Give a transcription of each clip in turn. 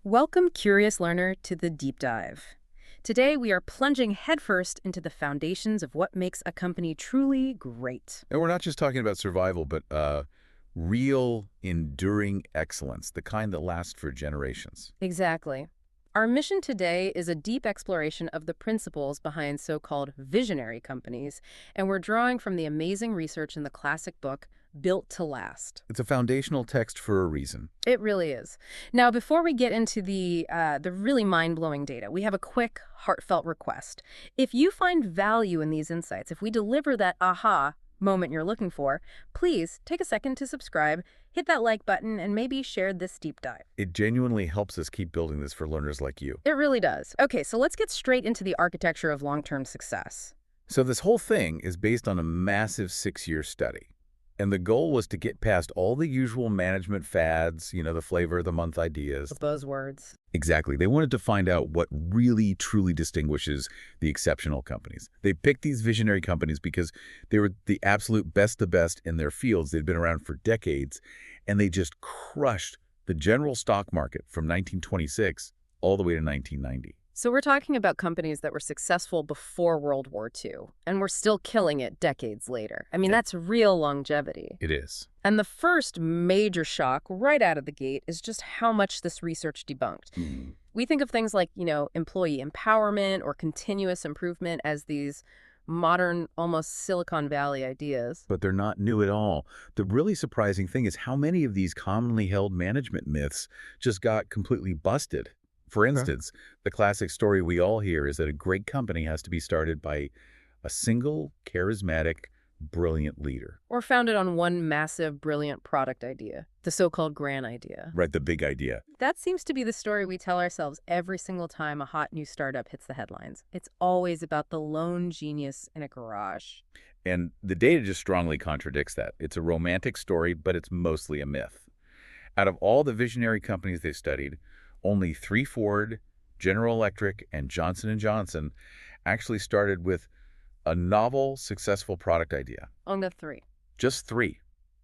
Welcome, curious learner, to the deep dive. Today, we are plunging headfirst into the foundations of what makes a company truly great. And we're not just talking about survival, but real, enduring excellence, the kind that lasts for generations. Exactly. Our mission today is a deep exploration of the principles behind so-called visionary companies, and we're drawing from the amazing research in the classic book, Built to Last. It's a foundational text for a reason. It really is. Now, before we get into the really mind-blowing data, we have a quick, heartfelt request. If you find value in these insights, if we deliver that aha moment you're looking for, please take a second to subscribe, hit that like button, and maybe share this deep dive. It genuinely helps us keep building this for learners like you. It really does. Okay, so let's get straight into the architecture of long-term success. So this whole thing is based on a massive 6-year study. And the goal was to get past all the usual management fads, the flavor of the month ideas. The buzzwords. Exactly. They wanted to find out what really, truly distinguishes the exceptional companies. They picked these visionary companies because they were the absolute best of the best in their fields. They'd been around for decades, and they just crushed the general stock market from 1926 all the way to 1990. So we're talking about companies that were successful before World War II, and we're still killing it decades later. I mean, that's real longevity. It is. And the first major shock right out of the gate is just how much this research debunked. We think of things like, employee empowerment or continuous improvement as these modern, almost Silicon Valley ideas. But they're not new at all. The really surprising thing is how many of these commonly held management myths just got completely busted. For instance, the classic story we all hear is that a great company has to be started by a single, charismatic, brilliant leader. Or founded on one massive, brilliant product idea, the so-called grand idea. Right, the big idea. That seems to be the story we tell ourselves every single time a hot new startup hits the headlines. It's always about the lone genius in a garage. And the data just strongly contradicts that. It's a romantic story, but it's mostly a myth. Out of all the visionary companies they studied, only 3 Ford, General Electric, and Johnson & Johnson actually started with a novel, successful product idea. Only 3. Just 3.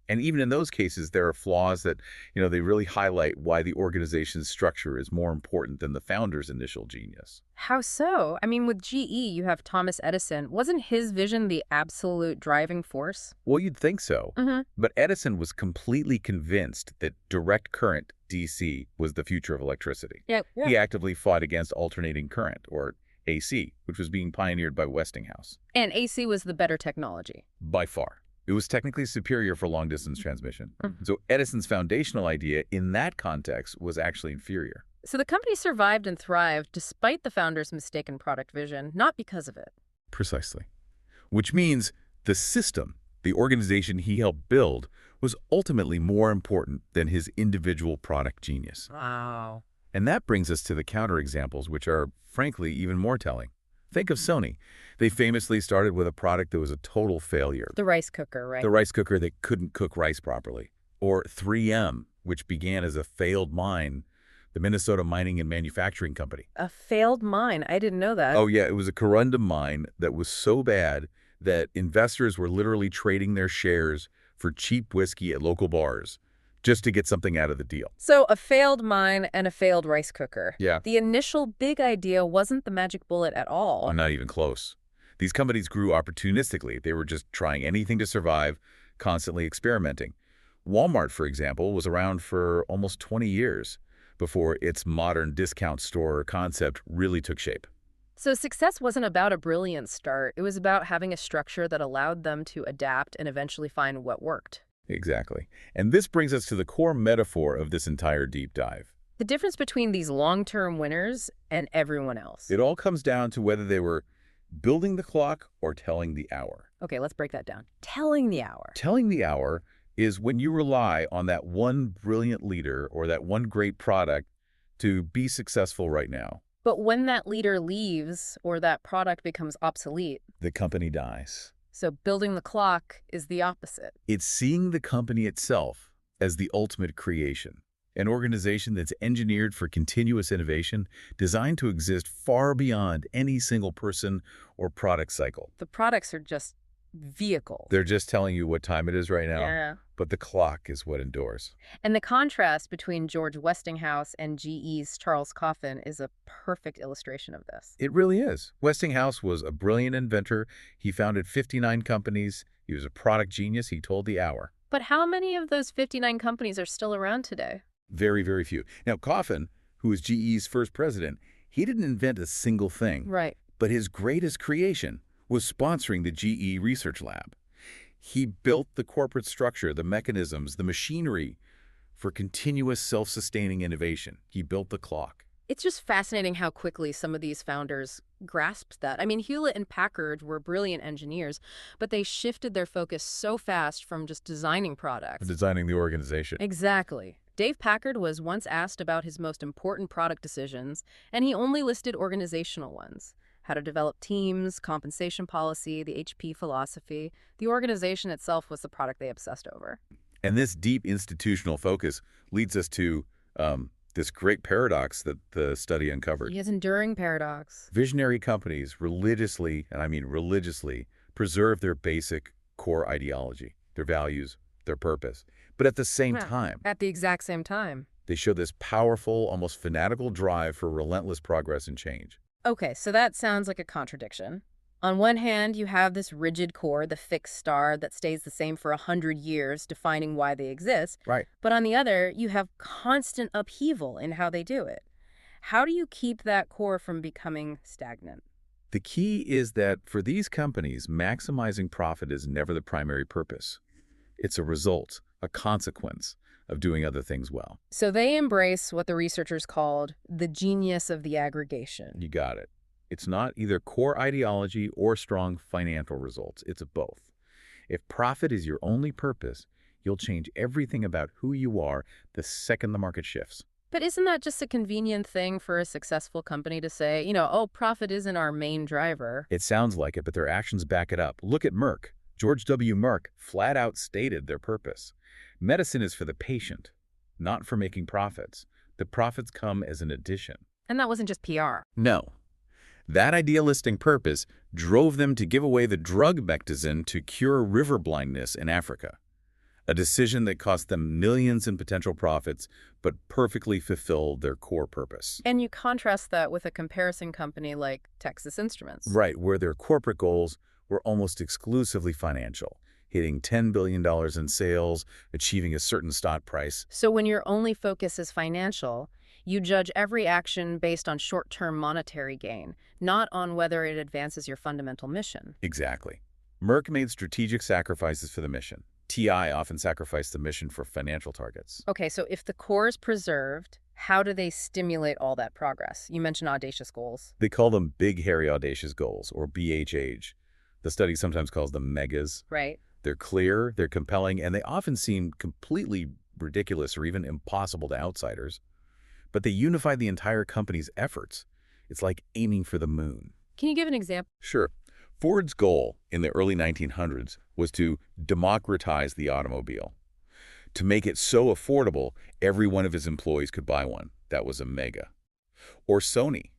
And even in those cases, there are flaws that, they really highlight why the organization's structure is more important than the founder's initial genius. How so? I mean, with GE, you have Thomas Edison. Wasn't his vision the absolute driving force? Well, you'd think so. But Edison was completely convinced that direct current, DC, was the future of electricity. Yeah. He actively fought against alternating current, or AC, which was being pioneered by Westinghouse. And AC was the better technology. By far. It was technically superior for long-distance transmission. So Edison's foundational idea in that context was actually inferior. So the company survived and thrived despite the founder's mistaken product vision, not because of it. Precisely. Which means the system, the organization he helped build, was ultimately more important than his individual product genius. Wow. And that brings us to the counterexamples, which are, frankly, even more telling. Think of Sony. They famously started with a product that was a total failure. The rice cooker, right? The rice cooker that couldn't cook rice properly. Or 3M, which began as a failed mine, the Minnesota Mining and Manufacturing Company. A failed mine. I didn't know that. Oh, yeah. It was a corundum mine that was so bad that investors were literally trading their shares for cheap whiskey at local bars just to get something out of the deal. So a failed mine and a failed rice cooker. Yeah. The initial big idea wasn't the magic bullet at all. Oh, not even close. These companies grew opportunistically. They were just trying anything to survive, constantly experimenting. Walmart, for example, was around for almost 20 years before its modern discount store concept really took shape. So success wasn't about a brilliant start. It was about having a structure that allowed them to adapt and eventually find what worked. Exactly. And this brings us to the core metaphor of this entire deep dive. The difference between these long-term winners and everyone else. It all comes down to whether they were building the clock or telling the hour. Okay, let's break that down. Telling the hour. Telling the hour is when you rely on that one brilliant leader or that one great product to be successful right now. But when that leader leaves or that product becomes obsolete, the company dies. So building the clock is the opposite. It's seeing the company itself as the ultimate creation, an organization that's engineered for continuous innovation, designed to exist far beyond any single person or product cycle. The products are just vehicles. They're just telling you what time it is right now, Yeah. but the clock is what endures. And the contrast between George Westinghouse and GE's Charles Coffin is a perfect illustration of this. It really is. Westinghouse was a brilliant inventor. He founded 59 companies. He was a product genius. He told the hour. But how many of those 59 companies are still around today? Very, very few. Now, Coffin, who was GE's first president, he didn't invent a single thing. Right. But his greatest creation was sponsoring the GE Research Lab. He built the corporate structure, the mechanisms, the machinery for continuous self-sustaining innovation. He built the clock. It's just fascinating how quickly some of these founders grasped that. I mean, Hewlett and Packard were brilliant engineers, but they shifted their focus so fast from just designing products. Designing the organization. Exactly. Dave Packard was once asked about his most important product decisions, and he only listed organizational ones. How to develop teams, compensation policy, the HP philosophy. The organization itself was the product they obsessed over. And this deep institutional focus leads us to this great paradox that the study uncovered. He has enduring paradox. Visionary companies religiously, and I mean religiously, preserve their basic core ideology, their values, their purpose. But at the same time, At the exact same time. they show this powerful, almost fanatical drive for relentless progress and change. Okay, so that sounds like a contradiction. On one hand, you have this rigid core, the fixed star that stays the same for 100 years, defining why they exist. Right. But on the other, you have constant upheaval in how they do it. How do you keep that core from becoming stagnant? The key is that for these companies, maximizing profit is never the primary purpose. It's a result, a consequence of doing other things well. So they embrace what the researchers called the genius of the aggregation. You got it. It's not either core ideology or strong financial results. It's both. If profit is your only purpose, you'll change everything about who you are the second the market shifts. But isn't that just a convenient thing for a successful company to say, oh, profit isn't our main driver? It sounds like it, but their actions back it up. Look at Merck. George W. Merck flat out stated their purpose. Medicine is for the patient, not for making profits. The profits come as an addition. And that wasn't just PR. No. That idealistic purpose drove them to give away the drug Bectazine to cure river blindness in Africa, a decision that cost them millions in potential profits but perfectly fulfilled their core purpose. And you contrast that with a comparison company like Texas Instruments. Right, where their corporate goals were almost exclusively financial, hitting $10 billion in sales, achieving a certain stock price. So when your only focus is financial, you judge every action based on short-term monetary gain, not on whether it advances your fundamental mission. Exactly. Merck made strategic sacrifices for the mission. TI often sacrificed the mission for financial targets. Okay, so if the core is preserved, how do they stimulate all that progress? You mentioned audacious goals. They call them Big Hairy Audacious Goals, or BHAGs. The study sometimes calls them megas. Right. They're clear, they're compelling, and they often seem completely ridiculous or even impossible to outsiders. But they unify the entire company's efforts. It's like aiming for the moon. Can you give an example? Sure. Ford's goal in the early 1900s was to democratize the automobile, to make it so affordable every one of his employees could buy one. That was a mega. Or Sony,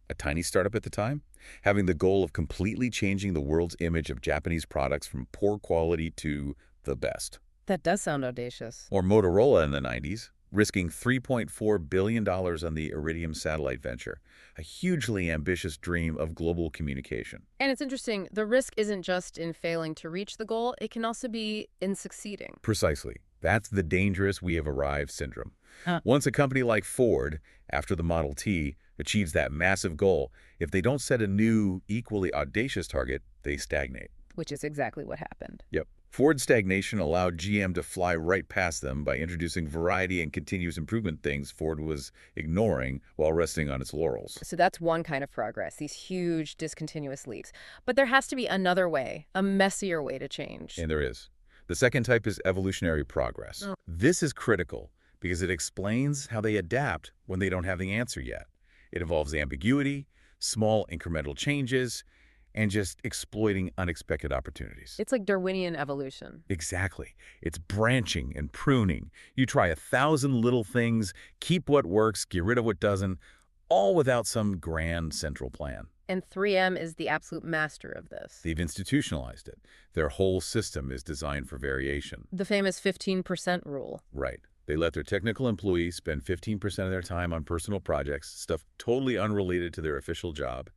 a tiny startup at the time, having the goal of completely changing the world's image of Japanese products from poor quality to the best. That does sound audacious. Or Motorola in the 90s, risking $3.4 billion on the Iridium satellite venture, a hugely ambitious dream of global communication. And it's interesting, the risk isn't just in failing to reach the goal, it can also be in succeeding. Precisely. That's the dangerous we have arrived syndrome. Huh. Once a company like Ford, after the Model T, achieves that massive goal, if they don't set a new, equally audacious target, they stagnate. Which is exactly what happened. Yep. Ford's stagnation allowed GM to fly right past them by introducing variety and continuous improvement things Ford was ignoring while resting on its laurels. So that's one kind of progress, these huge discontinuous leaps. But there has to be another way, a messier way to change. And there is. The second type is evolutionary progress. Oh. This is critical because it explains how they adapt when they don't have the answer yet. It involves ambiguity, small incremental changes, and just exploiting unexpected opportunities. It's like Darwinian evolution. Exactly. It's branching and pruning. You try 1,000 little things, keep what works, get rid of what doesn't, all without some grand central plan. And 3M is the absolute master of this. They've institutionalized it. Their whole system is designed for variation. The famous 15% rule. Right. They let their technical employees spend 15% of their time on personal projects, stuff totally unrelated to their official job.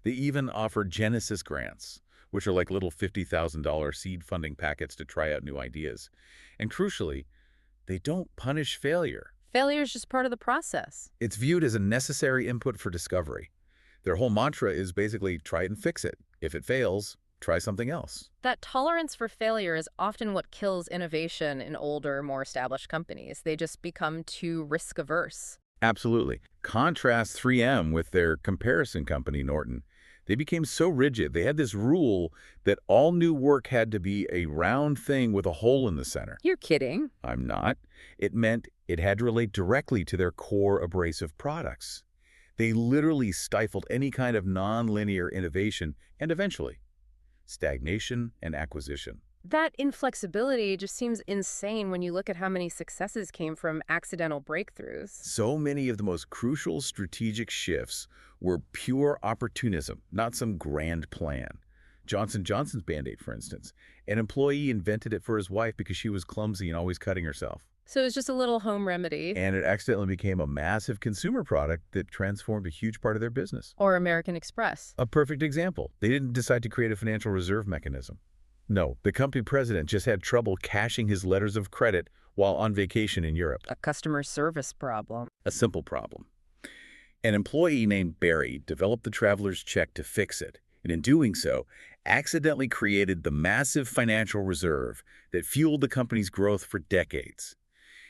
They even offer Genesis grants, which are like little $50,000 seed funding packets to try out new ideas. And crucially, they don't punish failure. Failure is just part of the process. It's viewed as a necessary input for discovery. Their whole mantra is basically try it and fix it. If it fails, try something else. That tolerance for failure is often what kills innovation in older, more established companies. They just become too risk-averse. Absolutely. Contrast 3M with their comparison company, Norton. They became so rigid. They had this rule that all new work had to be a round thing with a hole in the center. You're kidding. I'm not. It meant it had to relate directly to their core abrasive products. They literally stifled any kind of non-linear innovation and eventually stagnation and acquisition. That inflexibility just seems insane when you look at how many successes came from accidental breakthroughs. So many of the most crucial strategic shifts were pure opportunism, not some grand plan. Johnson & Johnson's Band-Aid, for instance. An employee invented it for his wife because she was clumsy and always cutting herself. So it's just a little home remedy. And it accidentally became a massive consumer product that transformed a huge part of their business. Or American Express. A perfect example. They didn't decide to create a financial reserve mechanism. No, the company president just had trouble cashing his letters of credit while on vacation in Europe. A customer service problem. A simple problem. An employee named Barry developed the traveler's check to fix it, and in doing so, accidentally created the massive financial reserve that fueled the company's growth for decades.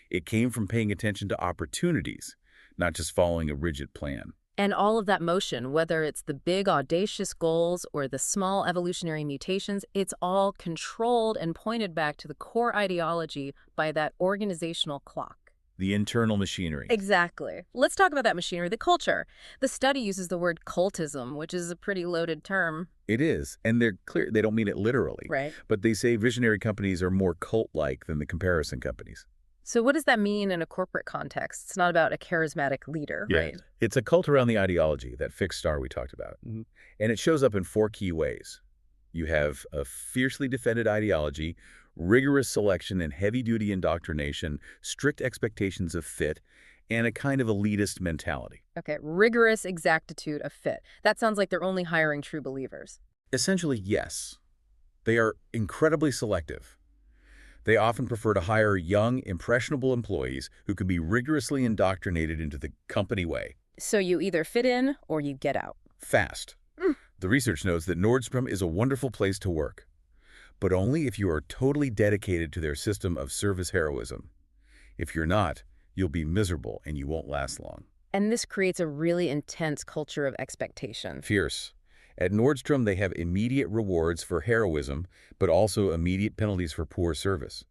It came from paying attention to opportunities, not just following a rigid plan. And all of that motion, whether it's the big audacious goals or the small evolutionary mutations, it's all controlled and pointed back to the core ideology by that organizational clock. The internal machinery. Exactly. Let's talk about that machinery, the culture. The study uses the word cultism, which is a pretty loaded term. It is, and they're clear they don't mean it literally. Right. But they say visionary companies are more cult-like than the comparison companies. So what does that mean in a corporate context? It's not about a charismatic leader, right? It's a cult around the ideology, that fixed star we talked about. And it shows up in 4 key ways. You have a fiercely defended ideology, rigorous selection and heavy-duty indoctrination, strict expectations of fit, and a kind of elitist mentality. Okay, rigorous exactitude of fit. That sounds like they're only hiring true believers. Essentially, yes. They are incredibly selective. They often prefer to hire young, impressionable employees who can be rigorously indoctrinated into the company way. So you either fit in or you get out. Fast. The research knows that Nordstrom is a wonderful place to work, but only if you are totally dedicated to their system of service heroism. If you're not, you'll be miserable and you won't last long. And this creates a really intense culture of expectation. Fierce. At Nordstrom, they have immediate rewards for heroism, but also immediate penalties for poor service.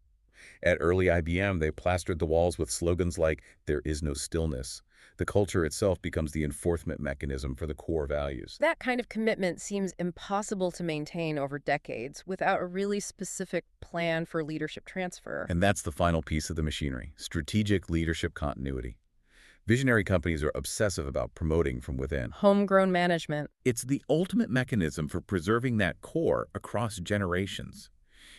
At early IBM, they plastered the walls with slogans like, "There is no stillness." The culture itself becomes the enforcement mechanism for the core values. That kind of commitment seems impossible to maintain over decades without a really specific plan for leadership transfer. And that's the final piece of the machinery, strategic leadership continuity. Visionary companies are obsessive about promoting from within. Homegrown management. It's the ultimate mechanism for preserving that core across generations.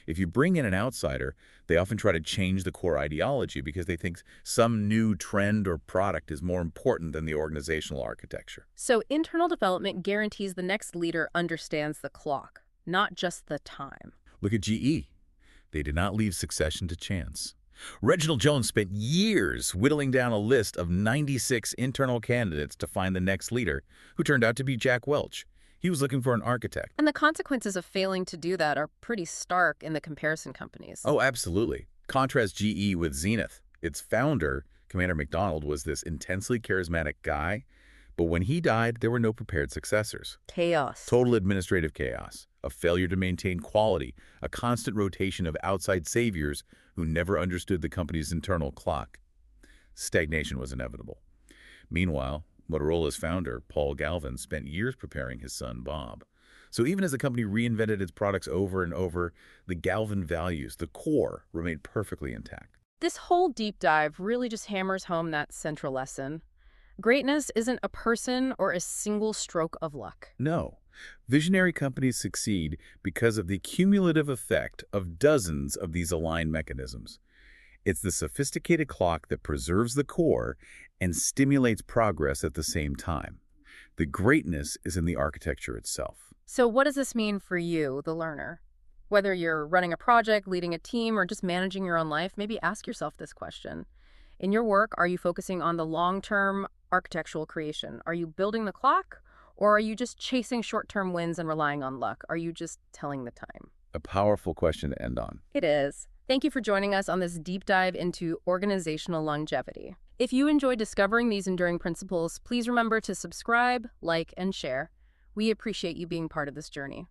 If you bring in an outsider, they often try to change the core ideology because they think some new trend or product is more important than the organizational architecture. So internal development guarantees the next leader understands the clock, not just the time. Look at GE. They did not leave succession to chance. Reginald Jones spent years whittling down a list of 96 internal candidates to find the next leader, who turned out to be Jack Welch. He was looking for an architect. And the consequences of failing to do that are pretty stark in the comparison companies. Oh, absolutely. Contrast GE with Zenith. Its founder, Commander McDonald, was this intensely charismatic guy, but when he died, there were no prepared successors. Chaos. Total administrative chaos, a failure to maintain quality, a constant rotation of outside saviors who never understood the company's internal clock. Stagnation was inevitable. Meanwhile, Motorola's founder, Paul Galvin, spent years preparing his son, Bob. So even as the company reinvented its products over and over, the Galvin values, the core, remained perfectly intact. This whole deep dive really just hammers home that central lesson. Greatness isn't a person or a single stroke of luck. No. Visionary companies succeed because of the cumulative effect of dozens of these aligned mechanisms. It's the sophisticated clock that preserves the core and stimulates progress at the same time. The greatness is in the architecture itself. So what does this mean for you, the learner? Whether you're running a project, leading a team, or just managing your own life, maybe ask yourself this question. In your work, are you focusing on the long-term architectural creation? Are you building the clock? Or are you just chasing short-term wins and relying on luck? Are you just telling the time? A powerful question to end on. It is. Thank you for joining us on this deep dive into organizational longevity. If you enjoyed discovering these enduring principles, please remember to subscribe, like, and share. We appreciate you being part of this journey.